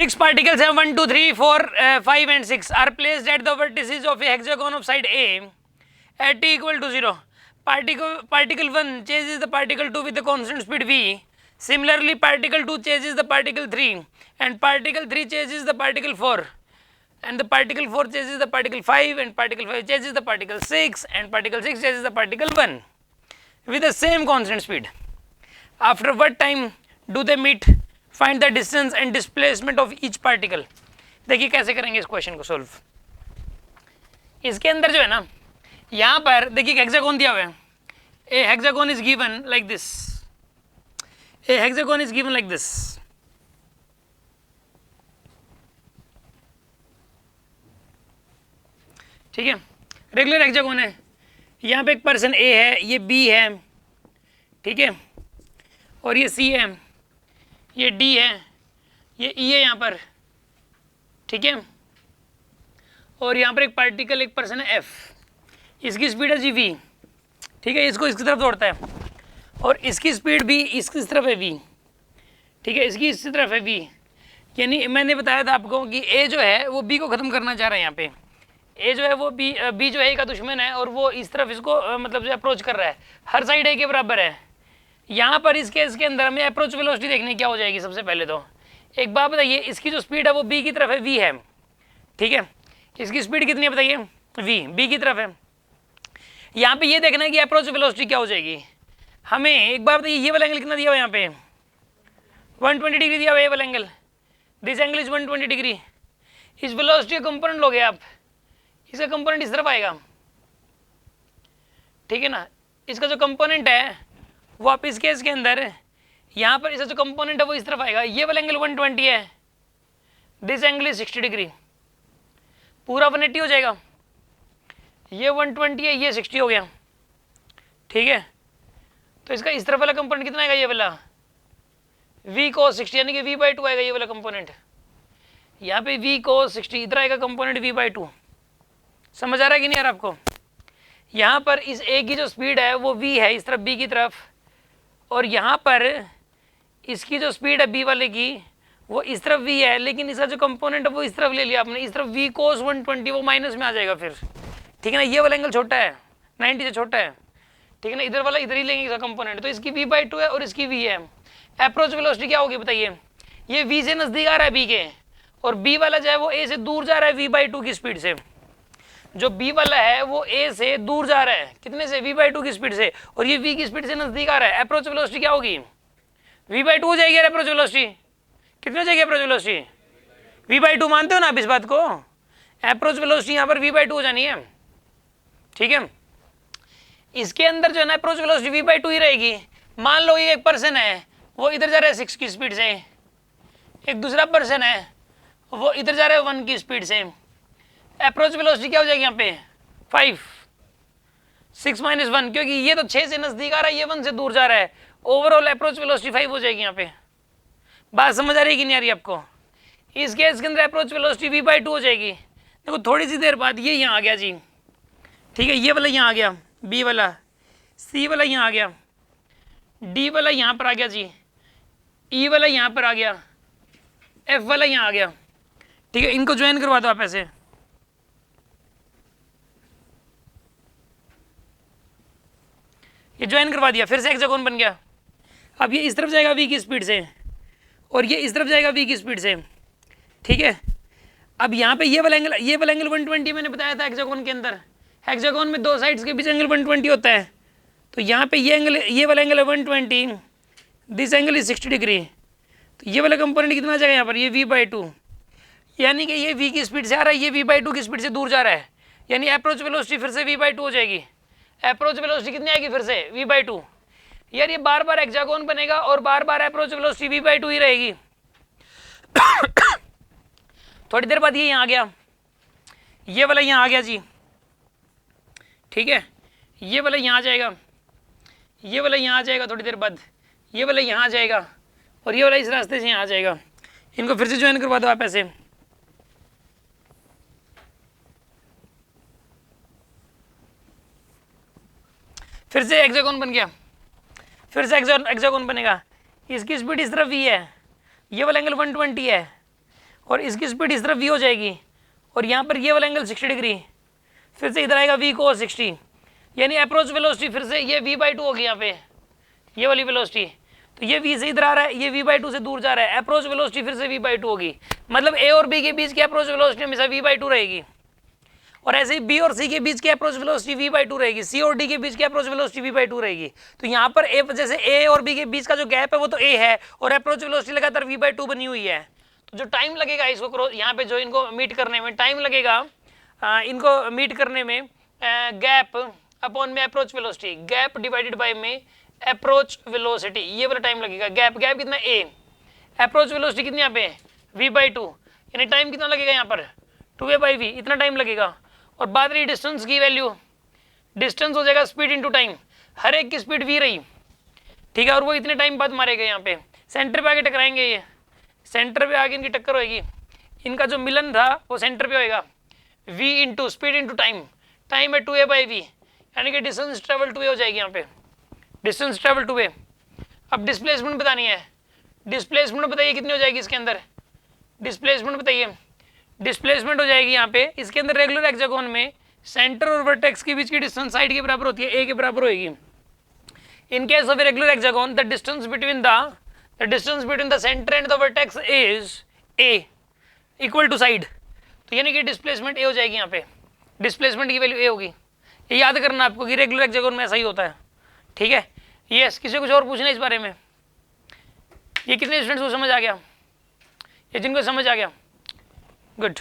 Six particles have 1, 2, 3, 4, 5 and 6 are placed at the vertices of a hexagon of side A at t equal to 0. Particle 1 chases the particle 2 with the constant speed v. Similarly, particle 2 chases the particle 3 and particle 3 chases the particle 4 and the particle 4 chases the particle 5 and particle 5 chases the particle 6 and particle 6 chases the particle 1 with the same constant speed. After what time do they meet? Find the distance and displacement of each particle. देखिए कैसे करेंगे इस question को solve. इसके अंदर जो है ना, यहाँ पर देखिए हेक्सागोन दिया हुआ है. A hexagon is given like this. A hexagon is given like this. ठीक है, रेगुलर हेक्सागोन है. यहाँ पे एक पर्सन ए है, ये बी है, ठीक है, और ये सी है, ये डी है, ये ई है यहाँ पर, ठीक है, और यहाँ पर एक पार्टिकल एक पर्सन है एफ. इसकी स्पीड है जी वी, ठीक है, इसको इसकी तरफ दौड़ता है और इसकी स्पीड भी इसकी तरफ है वी, ठीक है, इसकी इस तरफ है वी. यानी मैंने बताया था आपको कि ए जो है वो बी को ख़त्म करना चाह रहा है. यहाँ पे ए जो है वो बी जो है ए का दुश्मन है और वो इस तरफ इसको मतलब जो अप्रोच कर रहा है. हर साइड ए के बराबर है. यहाँ पर इस केस के अंदर हमें अप्रोच वेलोसिटी देखनी क्या हो जाएगी. सबसे पहले तो एक बात बताइए, इसकी जो स्पीड है वो बी की तरफ है, वी है, ठीक है. इसकी स्पीड कितनी है बताइए, वी, बी की तरफ है. यहाँ पे ये देखना है कि अप्रोच वेलोसिटी क्या हो जाएगी. हमें एक बात बताइए, ये वाला एंगल कितना दिया हुआ है, यहाँ पे 120 डिग्री दिया हुआ है ये वाला angle. This angle is 120 degree. इस वेलोसिटी का कंपोनेंट लोगे आप, इसका कंपोनेंट इस तरफ आएगा, ठीक है ना. इसका जो कंपोनेंट है वो आप इस केस के अंदर यहाँ पर इसका जो कंपोनेंट है वो इस तरफ आएगा. ये वाला एंगल 120 है, दिस एंगल इज 60 डिग्री, पूरा 180 हो जाएगा. ये 120 है, ये 60 हो गया, ठीक है. तो इसका इस तरफ वाला कंपोनेंट कितना आएगा, ये वाला v cos 60, यानी कि v/2 आएगा ये वाला कंपोनेंट. यहाँ पे v cos 60, इधर आएगा कंपोनेंट v/2. समझ आ रहा है कि नहीं यार आपको. यहाँ पर इस a की जो स्पीड है वो v है इस तरफ b की तरफ, और यहाँ पर इसकी जो स्पीड है b वाले की वो इस तरफ v है, लेकिन इसका जो कंपोनेंट है वो इस तरफ ले लिया आपने, इस तरफ v cos 120, वो माइनस में आ जाएगा फिर, ठीक है ना. ये वाला एंगल छोटा है, 90 से छोटा है, ठीक है ना. इधर वाला इधर ही लेंगे इसका कंपोनेंट, तो इसकी v/2 है और इसकी v है. अप्रोच वेलोसिटी क्या होगी बताइए. ये v से नजदीक आ रहा है b के, और b वाला जो है वो a से दूर जा रहा है v/2 की स्पीड से. जो b वाला है वो a से दूर जा रहा है, कितने से, v/2 की स्पीड से, और ये v की स्पीड से नजदीक आ रहा है. अप्रोच वेलोसिटी क्या होगी, v/2 हो जाएगी. अप्रोच वेलोसिटी कितनी हो जाएगी, अप्रोच वेलोसिटी v/2. मानते हो ना आप इस बात को. अप्रोच वेलोसिटी यहाँ पर v/2 हो जानी है, ठीक है. इसके अंदर जो है ना अप्रोच वेलोसिटी v/2 ही रहेगी. मान लो ये एक पर्सन है वो इधर जा रहा है 6 की स्पीड से, एक दूसरा पर्सन है वो इधर जा रहा है 1 की स्पीड से. अप्रोच वेलोसिटी क्या हो जाएगी यहाँ पे, 5, 6 - 1, क्योंकि ये तो 6 से नजदीक आ रहा है, ये 1 से दूर जा रहा है. ओवरऑल अप्रोच वेलोसिटी 5 हो जाएगी. यहाँ पे बात समझ आ रही है कि नहीं आ रही आपको. इस केस के अंदर अप्रोच वेलोसिटी v/2 हो जाएगी. देखो थोड़ी सी देर बाद ये यहाँ आ गया जी, ठीक है, ये वाला यहाँ आ गया, बी वाला, सी वाला यहाँ आ गया, डी वाला यहाँ पर आ गया जी, ई वाला यहाँ पर आ गया, एफ वाला यहाँ आ गया, ठीक है. इनको ज्वाइन करवा दो आप ऐसे. ये ज्वाइन करवा दिया, फिर से हेक्सागोन बन गया. अब ये इस तरफ जाएगा v की स्पीड से और ये इस तरफ जाएगा v की स्पीड से, ठीक है. अब यहाँ पे ये वाला एंगल 120 मैंने बताया था हेक्सागोन के अंदर. हेक्सागोन में दो साइड्स के बीच एंगल 120 होता है. तो यहाँ पे ये वाला एंगल है 120, दिस एंगल इज 60 डिग्री. तो ये वाला कंपोनेंट कितना जाएगा यहाँ पर, ये v/2, यानी कि ये v की स्पीड से आ रहा है, ये v/2 की स्पीड से दूर जा रहा है, यानी अप्रोच वेलोसिटी फिर से v/2 हो जाएगी. अप्रोच वेलोसिटी कितनी आएगी फिर से, v/2. यार ये बार बार हेक्सागोन बनेगा और बार बार अप्रोच वेलोसिटी v/2 ही रहेगी. थोड़ी देर बाद ये यहाँ आ गया, ये वाला यहाँ आ गया जी, ठीक है. ये वाला यहाँ आ जाएगा, ये वाला यहाँ आ जाएगा, थोड़ी देर बाद ये वाला यहाँ आ जाएगा और ये वाला इस रास्ते से यहाँ आ जाएगा. इनको फिर से ज्वाइन करवा दो आप ऐसे. फिर से हेक्सागोन बन गया, फिर से हेक्सागोन बनेगा. इसकी स्पीड इस तरफ ही है, ये वाला एंगल 120 है और इसकी स्पीड इस तरफ v हो जाएगी, और यहाँ पर ये वाला एंगल 60 डिग्री, फिर से इधर आएगा v को 60, यानी अप्रोच वेलोसिटी फिर से ये v/2 होगी यहाँ पे, ये वाली वेलोसिटी। तो ये v से इधर आ रहा है, ये v/2 से दूर जा रहा है, अप्रोच वेलोसिटी फिर से v/2 होगी। मतलब a और b के बीच की अप्रोच वेलोसिटी हमेशा v/2 रहेगी, और ऐसे ही b और c के बीच की अप्रोच वेलोसिटी v/2 रहेगी, c और d के बीच की अप्रोच वेलोसिटी v/2 रहेगी। तो यहाँ पर a, जैसे a और b के बीच का जो गैप है वो तो a है, और अप्रोच वेलोसिटी लगातार v/2 बनी हुई है। तो जो टाइम लगेगा इसको यहाँ पे जो इनको मीट करने में टाइम लगेगा, इनको मीट करने में गैप अपॉन में approach velocity, gap divided by में अप्रोच वेलोसिटी, ये वाला टाइम लगेगा। गैप कितना a, अप्रोच वेलोसिटी कितनी यहाँ पे v/2, यानी टाइम कितना लगेगा यहाँ पर 2a/v, इतना टाइम लगेगा। और बात रही डिस्टेंस की वैल्यू, डिस्टेंस हो जाएगा स्पीड इनटू टाइम, हर एक की स्पीड v रही, ठीक है, और वो इतने टाइम बाद मारेगा। यहाँ पे सेंटर पे आके टकराएंगे, ये सेंटर पे आगे इनकी टक्कर होगी, इनका जो मिलन था वो सेंटर पे होएगा। v into speed into time, time है 2a/v, यानी कि डिस्टेंस ट्रेवल 2a हो जाएगी यहाँ पे, डिस्टेंस ट्रेवल 2a। अब डिस्प्लेसमेंट बतानी है, डिस्प्लेसमेंट बताइए कितनी हो जाएगी इसके अंदर, डिस्प्लेसमेंट बताइए। डिस्प्लेसमेंट हो जाएगी यहाँ पे इसके अंदर रेगुलर हेक्सागोन में सेंटर और वर्टेक्स के बीच की डिस्टेंस साइड के बराबर होती है, a के बराबर होगी। In case of regular hexagon the distance between the centre and the vertex is a equal to side. तो यानी कि डिस्प्लेसमेंट a हो जाएगी यहाँ पे, डिस्प्लेसमेंट की वैल्यू a होगी। ये याद करना आपको कि रेगुलर हेक्सागोन में ऐसा ही होता है, ठीक है। यस, किसी कुछ और पूछना इस बारे में? ये कितने स्टूडेंट्स को समझ आ गया? ये जिनको समझ आ गया, गुड।